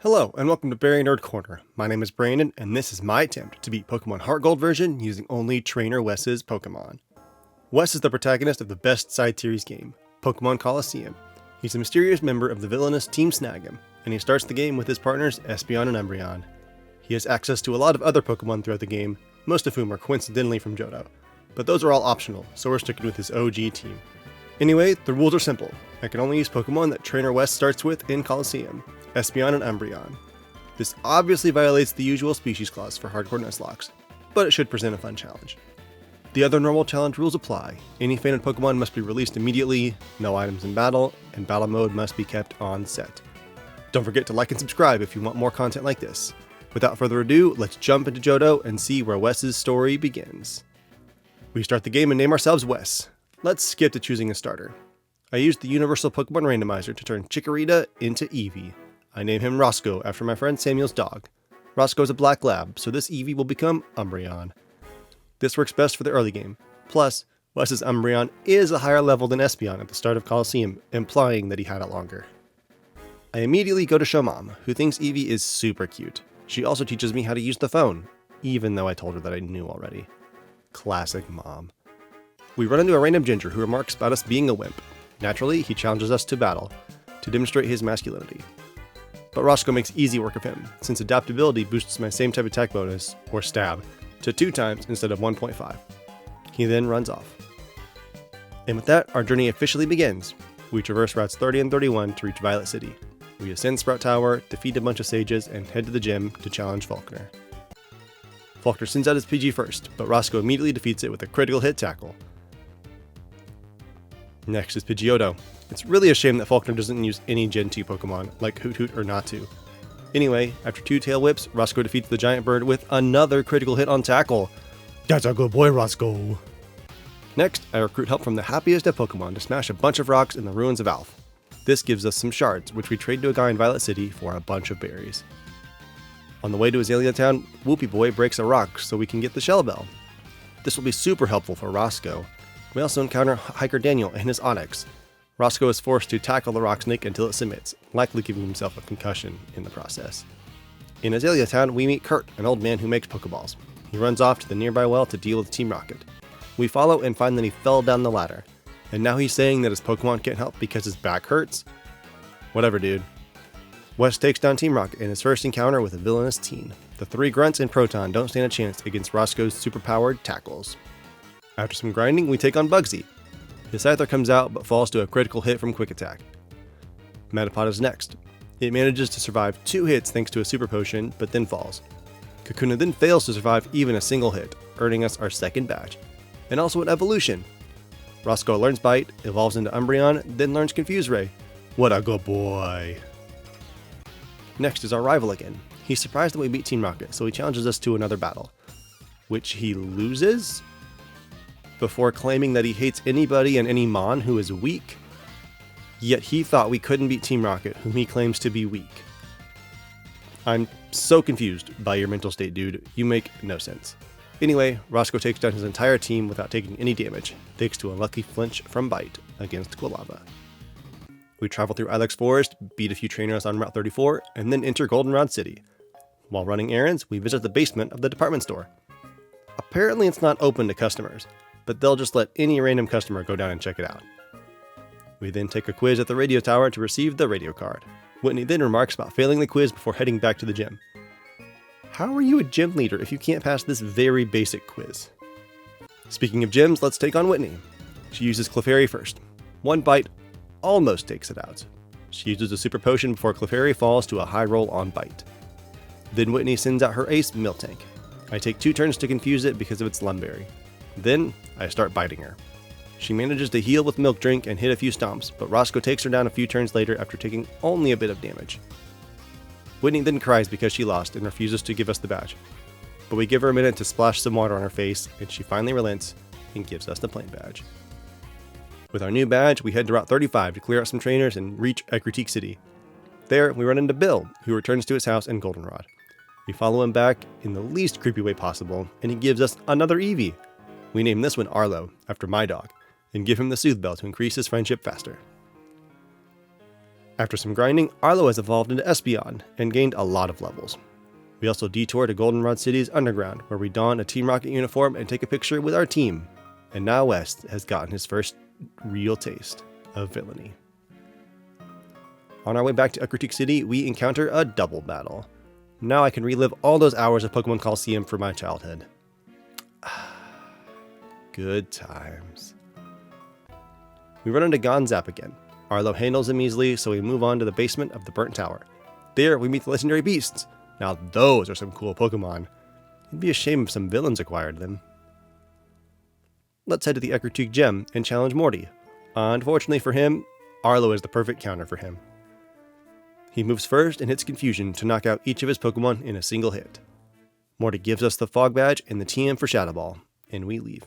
Hello, and welcome to Berry Nerd Corner. My name is Brandon, and this is my attempt to beat Pokemon HeartGold version using only Trainer Wes's Pokemon. Wes is the protagonist of the best side series game, Pokemon Colosseum. He's a mysterious member of the villainous Team Snag'em, and he starts the game with his partners Espeon and Umbreon. He has access to a lot of other Pokemon throughout the game, most of whom are coincidentally from Johto, but those are all optional, so we're sticking with his OG team. Anyway, the rules are simple. I can only use Pokemon that Trainer Wes starts with in Colosseum, Espeon and Umbreon. This obviously violates the usual species clause for Hardcore Nuzlocke, but it should present a fun challenge. The other normal challenge rules apply. Any fainted Pokemon must be released immediately, no items in battle, and battle mode must be kept on set. Don't forget to like and subscribe if you want more content like this. Without further ado, let's jump into Johto and see where Wes's story begins. We start the game and name ourselves Wes. Let's skip to choosing a starter. I used the Universal Pokemon Randomizer to turn Chikorita into Eevee. I name him Roscoe after my friend Samuel's dog. Roscoe is a black lab, so this Eevee will become Umbreon. This works best for the early game. Plus, Wes's Umbreon is a higher level than Espeon at the start of Colosseum, implying that he had it longer. I immediately go to show Mom, who thinks Eevee is super cute. She also teaches me how to use the phone, even though I told her that I knew already. Classic Mom. We run into a random ginger who remarks about us being a wimp. Naturally, he challenges us to battle, to demonstrate his masculinity. But Roscoe makes easy work of him, since adaptability boosts my same type attack bonus, or stab, to 2 times instead of 1.5. He then runs off. And with that, our journey officially begins. We traverse routes 30 and 31 to reach Violet City. We ascend Sprout Tower, defeat a bunch of sages, and head to the gym to challenge Falkner. Falkner sends out his PG first, but Roscoe immediately defeats it with a critical hit tackle. Next is Pidgeotto. It's really a shame that Falkner doesn't use any Gen 2 Pokemon, like Hoot Hoot or Natu. Anyway, after 2 tail whips, Roscoe defeats the giant bird with another critical hit on tackle. That's a good boy, Roscoe! Next, I recruit help from the happiest of Pokemon to smash a bunch of rocks in the ruins of Alph. This gives us some shards, which we trade to a guy in Violet City for a bunch of berries. On the way to Azalea Town, Whoopie Boy breaks a rock so we can get the Shell Bell. This will be super helpful for Roscoe. We also encounter Hiker Daniel and his Onix. Roscoe is forced to tackle the rock snake until it submits, likely giving himself a concussion in the process. In Azalea Town, we meet Kurt, an old man who makes Pokeballs. He runs off to the nearby well to deal with Team Rocket. We follow and find that he fell down the ladder, and now he's saying that his Pokemon can't help because his back hurts? Whatever, dude. Wes takes down Team Rocket in his first encounter with a villainous teen. The 3 grunts and Proton don't stand a chance against Roscoe's superpowered tackles. After some grinding, we take on Bugsy. His Scyther comes out but falls to a critical hit from Quick Attack. Metapod is next. It manages to survive 2 hits thanks to a super potion, but then falls. Kakuna then fails to survive even a single hit, earning us our second badge, and also an evolution. Roscoe learns Bite, evolves into Umbreon, then learns Confuse Ray. What a good boy! Next is our rival again. He's surprised that we beat Team Rocket, so he challenges us to another battle, which he loses? Before claiming that he hates anybody and any Mon who is weak. Yet he thought we couldn't beat Team Rocket, whom he claims to be weak. I'm so confused by your mental state, dude. You make no sense. Anyway, Roscoe takes down his entire team without taking any damage, thanks to a lucky flinch from Bite against Quilava. We travel through Ilex Forest, beat a few trainers on Route 34, and then enter Goldenrod City. While running errands, we visit the basement of the department store. Apparently it's not open to customers, but they'll just let any random customer go down and check it out. We then take a quiz at the radio tower to receive the radio card. Whitney then remarks about failing the quiz before heading back to the gym. How are you a gym leader if you can't pass this very basic quiz? Speaking of gyms, let's take on Whitney. She uses Clefairy first. 1 bite almost takes it out. She uses a super potion before Clefairy falls to a high roll on Bite. Then Whitney sends out her ace, Miltank. I take 2 turns to confuse it because of its Lumberry. Then, I start biting her. She manages to heal with Milk Drink and hit a few stomps, but Roscoe takes her down a few turns later after taking only a bit of damage. Whitney then cries because she lost and refuses to give us the badge. But we give her a minute to splash some water on her face, and she finally relents and gives us the plain badge. With our new badge, we head to Route 35 to clear out some trainers and reach Ecruteak City. There, we run into Bill, who returns to his house in Goldenrod. We follow him back in the least creepy way possible, and he gives us another Eevee. We name this one Arlo, after my dog, and give him the Soothe Bell to increase his friendship faster. After some grinding, Arlo has evolved into Espeon and gained a lot of levels. We also detour to Goldenrod City's underground, where we don a Team Rocket uniform and take a picture with our team. And now Wes has gotten his first real taste of villainy. On our way back to Aquatic City, we encounter a double battle. Now I can relive all those hours of Pokemon Colosseum from my childhood. Good times. We run into Gonzap again. Arlo handles him easily, so we move on to the basement of the Burnt Tower. There, we meet the legendary beasts. Now those are some cool Pokemon. It'd be a shame if some villains acquired them. Let's head to the Aquatic Gem and challenge Morty. Unfortunately for him, Arlo is the perfect counter for him. He moves first and hits Confusion to knock out each of his Pokemon in a single hit. Morty gives us the Fog Badge and the TM for Shadow Ball, and we leave.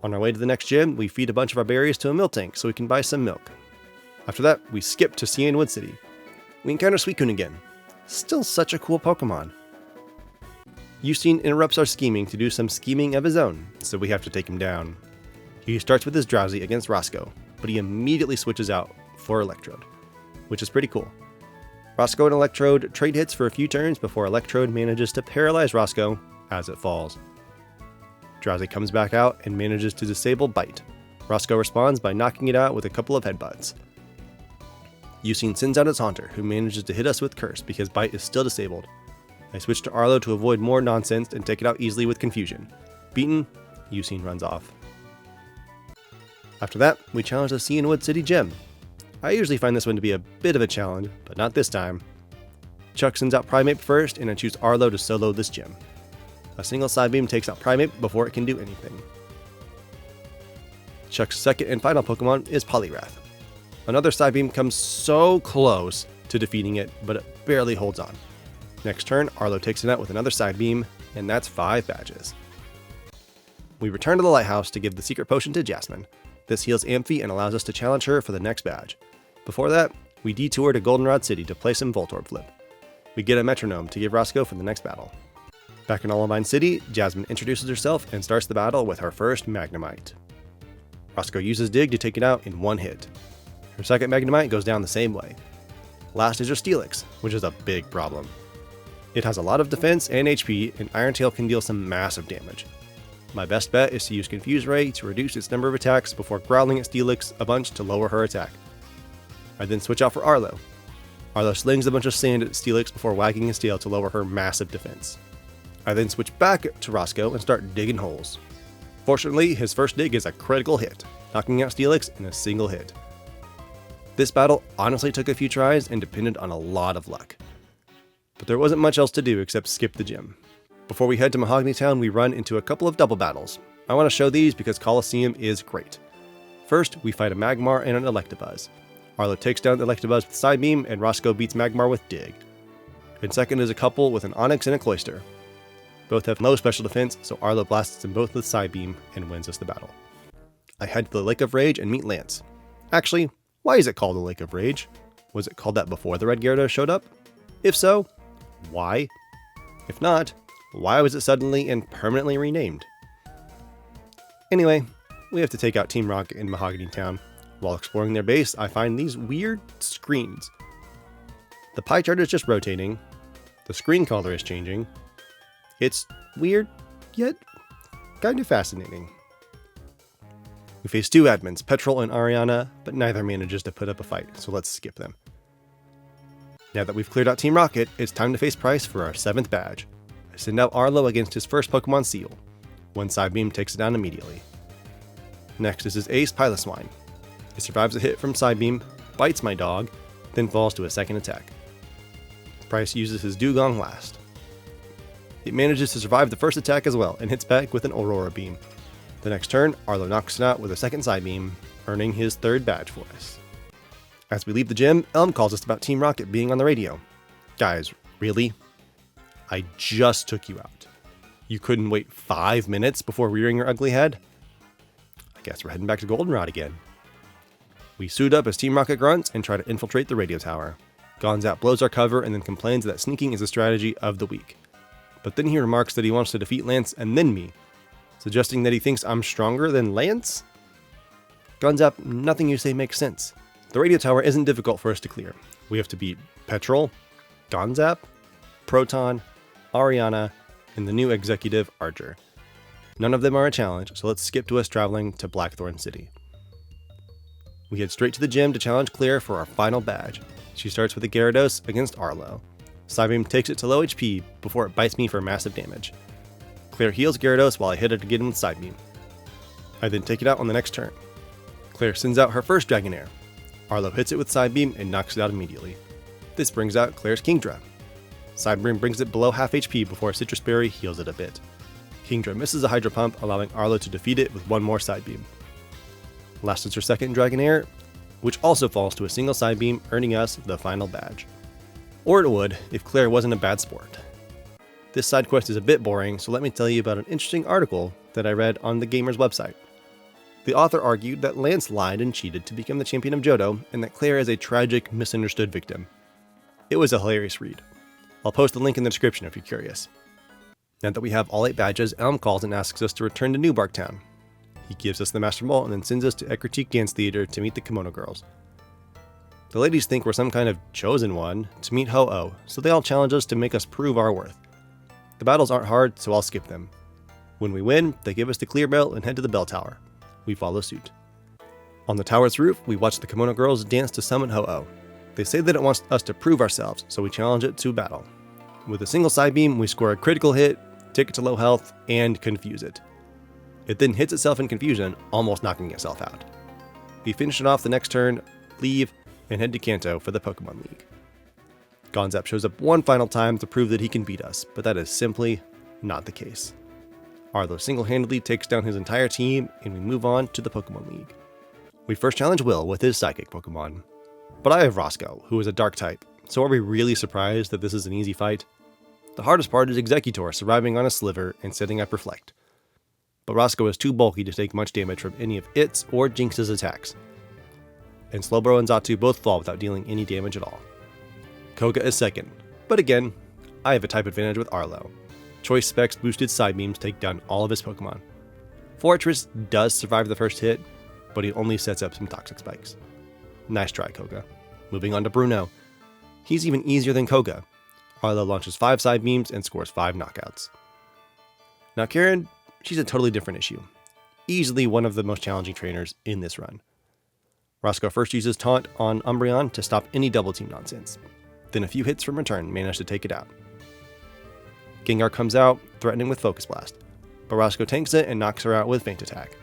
On our way to the next gym, we feed a bunch of our berries to a milk tank so we can buy some milk. After that, we skip to Cianwood City. We encounter Suicune again. Still such a cool Pokemon. Eucene interrupts our scheming to do some scheming of his own, so we have to take him down. He starts with his Drowsy against Roscoe, but he immediately switches out for Electrode, which is pretty cool. Roscoe and Electrode trade hits for a few turns before Electrode manages to paralyze Roscoe as it falls. Drowsy comes back out and manages to disable Bite. Roscoe responds by knocking it out with a couple of headbutts. Eucene sends out its Haunter, who manages to hit us with Curse because Bite is still disabled. I switch to Arlo to avoid more nonsense and take it out easily with Confusion. Beaten, Eucene runs off. After that, we challenge the Cianwood City Gym. I usually find this one to be a bit of a challenge, but not this time. Chuck sends out Primeape first, and I choose Arlo to solo this gym. A single Side Beam takes out Primeape before it can do anything. Chuck's second and final Pokemon is Poliwrath. Another Side Beam comes so close to defeating it, but it barely holds on. Next turn, Arlo takes it out with another Side Beam, and that's 5 badges. We return to the lighthouse to give the secret potion to Jasmine. This heals Amphi and allows us to challenge her for the next badge. Before that, we detour to Goldenrod City to play some Voltorb Flip. We get a Metronome to give Roscoe for the next battle. Back in Olivine City, Jasmine introduces herself and starts the battle with her first Magnemite. Roscoe uses Dig to take it out in one hit. Her second Magnemite goes down the same way. Last is her Steelix, which is a big problem. It has a lot of defense and HP, and Iron Tail can deal some massive damage. My best bet is to use Confuse Ray to reduce its number of attacks before growling at Steelix a bunch to lower her attack. I then switch out for Arlo. Arlo slings a bunch of sand at Steelix before wagging his tail to lower her massive defense. I then switch back to Roscoe and start digging holes. Fortunately, his first dig is a critical hit, knocking out Steelix in a single hit. This battle honestly took a few tries and depended on a lot of luck. But there wasn't much else to do except skip the gym. Before we head to Mahogany Town, we run into a couple of double battles. I want to show these because Colosseum is great. First, we fight a Magmar and an Electabuzz. Arlo takes down the Electabuzz with Side Beam, and Roscoe beats Magmar with Dig. And second is a couple with an Onix and a Cloyster. Both have low special defense, so Arlo blasts them both with Side Beam and wins us the battle. I head to the Lake of Rage and meet Lance. Actually, why is it called the Lake of Rage? Was it called that before the Red Gyarados showed up? If so, why? If not, why was it suddenly and permanently renamed? Anyway, we have to take out Team Rocket in Mahogany Town. While exploring their base, I find these weird screens. The pie chart is just rotating. The screen color is changing. It's weird, yet kind of fascinating. We face 2 admins, Petrol and Ariana, but neither manages to put up a fight, so let's skip them. Now that we've cleared out Team Rocket, it's time to face Price for our 7th badge. I send out Arlo against his first Pokemon Seal. One Side Beam takes it down immediately. Next is his ace Piloswine. It survives a hit from Side Beam, bites my dog, then falls to a second attack. Price uses his Dugong last. It manages to survive the first attack as well and hits back with an Aurora Beam. The next turn, Arlo knocks it out with a second Side Beam, earning his 3rd badge for us. As we leave the gym, Elm calls us about Team Rocket being on the radio. Guys, really? I just took you out. You couldn't wait 5 minutes before rearing your ugly head? I guess we're heading back to Goldenrod again. We suit up as Team Rocket grunts and try to infiltrate the radio tower. Gonzap blows our cover and then complains that sneaking is the strategy of the week. But then he remarks that he wants to defeat Lance and then me, suggesting that he thinks I'm stronger than Lance? Gonzap, nothing you say makes sense. The radio tower isn't difficult for us to clear. We have to beat Petrol, Gonzap, Proton, Ariana, and the new executive Archer. None of them are a challenge, so let's skip to us traveling to Blackthorn City. We head straight to the gym to challenge Claire for our final badge. She starts with a Gyarados against Arlo. Psybeam takes it to low HP before it bites me for massive damage. Claire heals Gyarados while I hit it again with Psybeam. I then take it out on the next turn. Claire sends out her first Dragonair. Arlo hits it with Psybeam and knocks it out immediately. This brings out Claire's Kingdra. Psybeam brings it below half HP before Citrus Berry heals it a bit. Kingdra misses a Hydro Pump, allowing Arlo to defeat it with one more Psybeam. Last is her second Dragonair, which also falls to a single Psybeam, earning us the final badge. Or it would, if Claire wasn't a bad sport. This side quest is a bit boring, so let me tell you about an interesting article that I read on the gamer's website. The author argued that Lance lied and cheated to become the champion of Johto, and that Claire is a tragic, misunderstood victim. It was a hilarious read. I'll post the link in the description if you're curious. Now that we have all 8 badges, Elm calls and asks us to return to Newbark Town. He gives us the Master Ball and then sends us to Ecruteak Dance Theater to meet the Kimono Girls. The ladies think we're some kind of chosen one to meet Ho-Oh, so they all challenge us to make us prove our worth. The battles aren't hard, so I'll skip them. When we win, they give us the clear bell and head to the bell tower. We follow suit. On the tower's roof, we watch the Kimono Girls dance to summon Ho-Oh. They say that it wants us to prove ourselves, so we challenge it to battle. With a single Psybeam, we score a critical hit, take it to low health, and confuse it. It then hits itself in confusion, almost knocking itself out. We finish it off the next turn, leave, and head to Kanto for the Pokemon League. Gonzap shows up one final time to prove that he can beat us, but that is simply not the case. Arlo single-handedly takes down his entire team, and we move on to the Pokemon League. We first challenge Will with his Psychic Pokemon. But I have Roscoe, who is a Dark type, so are we really surprised that this is an easy fight? The hardest part is Exeggutor surviving on a Sliver and setting up Reflect. But Roscoe is too bulky to take much damage from any of its or Jinx's attacks. And Slowbro and Xatu both fall without dealing any damage at all. Koga is second, but again, I have a type advantage with Arlo. Choice Specs boosted Psybeams take down all of his Pokemon. Fortress does survive the first hit, but he only sets up some Toxic Spikes. Nice try, Koga. Moving on to Bruno. He's even easier than Koga. Arlo launches 5 Psybeams and scores 5 knockouts. Now Karen, she's a totally different issue. Easily one of the most challenging trainers in this run. Roscoe first uses Taunt on Umbreon to stop any double team nonsense. Then a few hits from return manage to take it out. Gengar comes out, threatening with Focus Blast, but Roscoe tanks it and knocks her out with Feint Attack.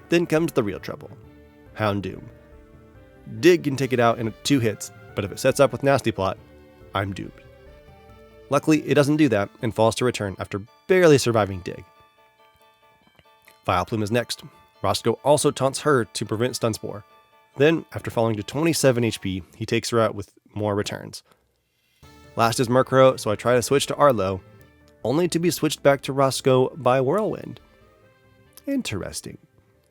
Then comes the real trouble, Houndoom. Dig can take it out in 2 hits, but if it sets up with Nasty Plot, I'm doomed. Luckily, it doesn't do that and falls to return after barely surviving Dig. Vileplume is next. Roscoe also taunts her to prevent Stun Spore. Then, after falling to 27 HP, he takes her out with more returns. Last is Murkrow, so I try to switch to Arlo, only to be switched back to Roscoe by Whirlwind. Interesting.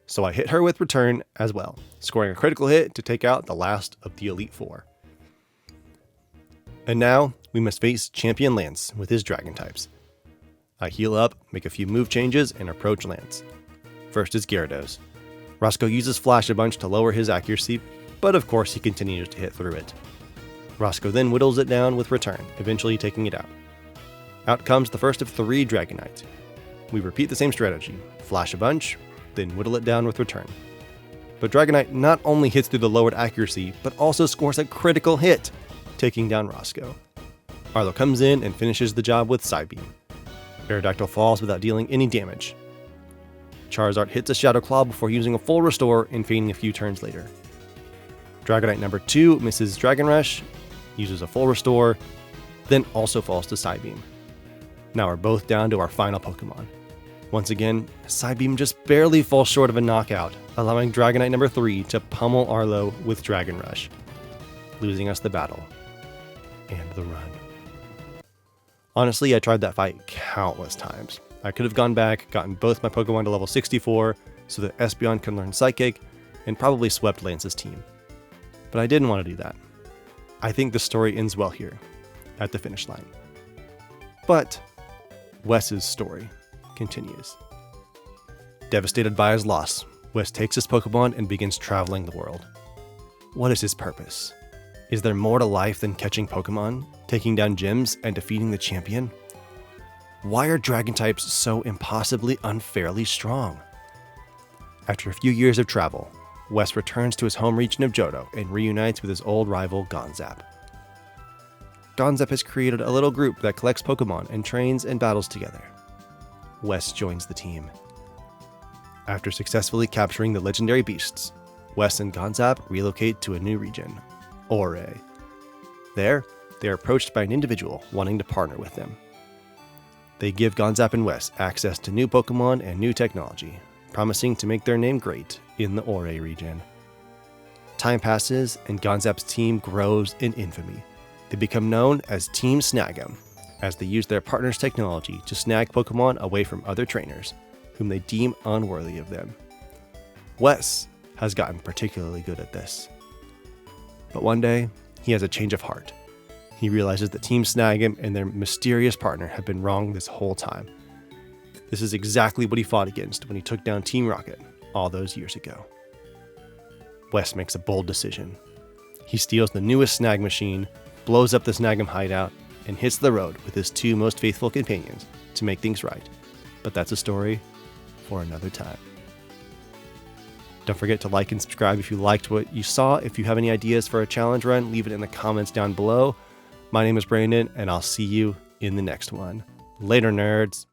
So I hit her with return as well, scoring a critical hit to take out the last of the Elite Four. And now, we must face Champion Lance with his Dragon types. I heal up, make a few move changes, and approach Lance. First is Gyarados. Roscoe uses Flash a bunch to lower his accuracy, but of course he continues to hit through it. Roscoe then whittles it down with return, eventually taking it out. Out comes the first of 3 Dragonites. We repeat the same strategy, Flash a bunch, then whittle it down with return. But Dragonite not only hits through the lowered accuracy, but also scores a critical hit, taking down Roscoe. Arlo comes in and finishes the job with Psybeam. Aerodactyl falls without dealing any damage. Charizard hits a Shadow Claw before using a full restore and fainting a few turns later. Dragonite number 2 misses Dragon Rush, uses a full restore, then also falls to Psybeam. Now we're both down to our final Pokemon. Once again, Psybeam just barely falls short of a knockout, allowing Dragonite number 3 to pummel Arlo with Dragon Rush, losing us the battle and the run. Honestly, I tried that fight countless times. I could have gone back, gotten both my Pokemon to level 64 so that Espeon can learn Psychic, and probably swept Lance's team. But I didn't want to do that. I think the story ends well here, at the finish line. But Wes's story continues. Devastated by his loss, Wes takes his Pokemon and begins traveling the world. What is his purpose? Is there more to life than catching Pokemon, taking down gyms, and defeating the champion? Why are dragon types so impossibly unfairly strong? After a few years of travel, Wes returns to his home region of Johto and reunites with his old rival Gonzap. Gonzap has created a little group that collects Pokemon and trains and battles together. Wes joins the team. After successfully capturing the legendary beasts, Wes and Gonzap relocate to a new region, Ouray. There, they are approached by an individual wanting to partner with them. They give Gonzap and Wes access to new Pokemon and new technology, promising to make their name great in the Ouray region. Time passes and Gonzap's team grows in infamy. They become known as Team Snag'em, as they use their partner's technology to snag Pokemon away from other trainers, whom they deem unworthy of them. Wes has gotten particularly good at this. But one day, he has a change of heart. He realizes that Team Snag'em and their mysterious partner have been wrong this whole time. This is exactly what he fought against when he took down Team Rocket all those years ago. Wes makes a bold decision. He steals the newest snag machine, blows up the Snag'em hideout, and hits the road with his two most faithful companions to make things right. But that's a story for another time. Don't forget to like and subscribe if you liked what you saw. If you have any ideas for a challenge run, leave it in the comments down below. My name is Brandon, and I'll see you in the next one. Later, nerds.